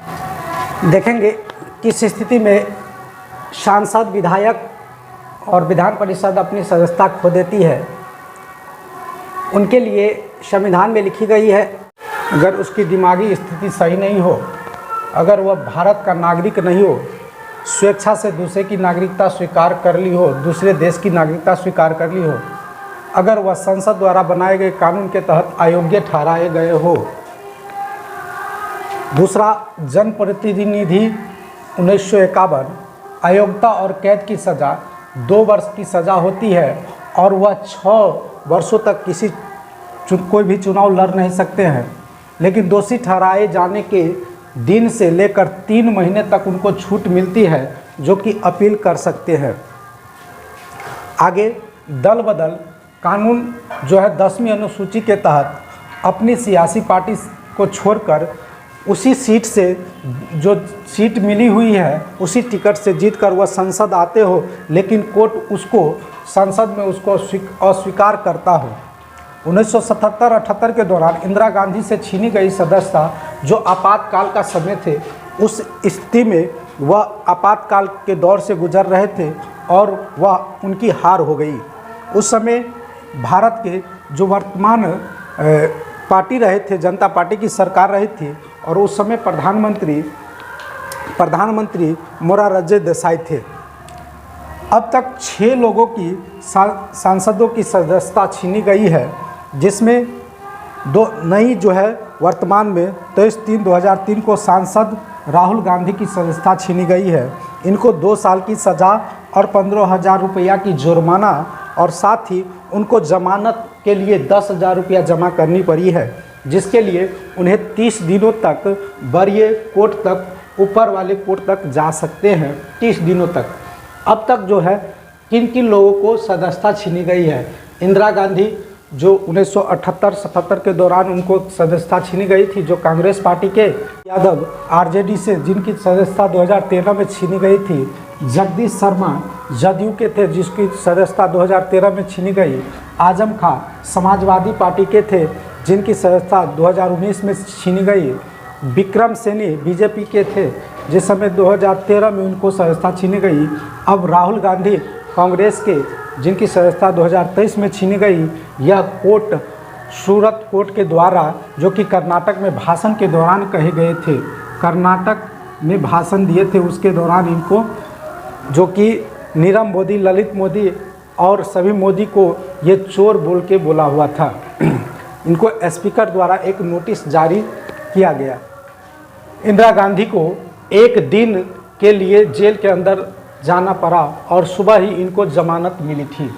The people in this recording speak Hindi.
देखेंगे किस स्थिति में सांसद, विधायक और विधान परिषद अपनी सदस्यता खो देती है। उनके लिए संविधान में लिखी गई है, अगर उसकी दिमागी स्थिति सही नहीं हो, अगर वह भारत का नागरिक नहीं हो, स्वेच्छा से दूसरे की नागरिकता स्वीकार कर ली हो, दूसरे देश की नागरिकता स्वीकार कर ली हो, अगर वह संसद द्वारा बनाए गए कानून के तहत अयोग्य ठहराए गए हो। दूसरा, जनप्रतिनिधि 1951, अयोग्यता और कैद की सज़ा 2 वर्ष की सज़ा होती है और वह 6 वर्षों तक कोई भी चुनाव लड़ नहीं सकते हैं। लेकिन दोषी ठहराए जाने के दिन से लेकर 3 महीने तक उनको छूट मिलती है, जो कि अपील कर सकते हैं। आगे दल बदल कानून जो है 10वीं अनुसूची के तहत अपनी सियासी पार्टी को छोड़कर उसी सीट से, जो सीट मिली हुई है उसी टिकट से जीतकर वह संसद आते हो, लेकिन कोर्ट उसको संसद में उसको अस्वीकार करता हो। 1977-78 के दौरान इंदिरा गांधी से छीनी गई सदस्यता, जो आपातकाल का समय थे, उस स्थिति में वह आपातकाल के दौर से गुजर रहे थे और वह उनकी हार हो गई। उस समय भारत के जो वर्तमान पार्टी रहे थे, जनता पार्टी की सरकार रही थी और उस समय प्रधानमंत्री मोरारजी देसाई थे। अब तक 6 लोगों की सांसदों की सदस्यता छीनी गई है, जिसमें 2 नई जो है वर्तमान में 23/3/2003 को सांसद राहुल गांधी की सदस्यता छीनी गई है। इनको 2 साल की सज़ा और 15,000 रुपया की जुर्माना और साथ ही उनको जमानत के लिए 10,000 रुपया जमा करनी पड़ी है, जिसके लिए उन्हें 30 दिनों तक वरीय कोर्ट तक, ऊपर वाले कोर्ट तक जा सकते हैं, 30 दिनों तक। अब तक जो है किन किन लोगों को सदस्यता छीनी गई है। इंदिरा गांधी, जो 1978-77 के दौरान उनको सदस्यता छीनी गई थी, जो कांग्रेस पार्टी के, यादव आरजेडी से जिनकी सदस्यता 2013 में छीनी गई थी, जगदीश शर्मा जदयू के थे जिसकी सदस्यता 2013 में छीनी गई, आजम खां समाजवादी पार्टी के थे जिनकी सदस्यता 2019 में छीनी गई, विक्रम सैनी बीजेपी के थे जिस समय 2013 में उनको सदस्यता छीनी गई। अब राहुल गांधी कांग्रेस के, जिनकी सदस्यता 2023 में छीनी गई। यह कोर्ट, सूरत कोर्ट के द्वारा, जो कि कर्नाटक में भाषण के दौरान कहे गए थे, कर्नाटक में भाषण दिए थे उसके दौरान इनको, जो कि नीरव मोदी, ललित मोदी और सभी मोदी को ये चोर बोल के बोला हुआ था। इनको स्पीकर द्वारा एक नोटिस जारी किया गया। इंदिरा गांधी को 1 दिन के लिए जेल के अंदर जाना पड़ा और सुबह ही इनको जमानत मिली थी।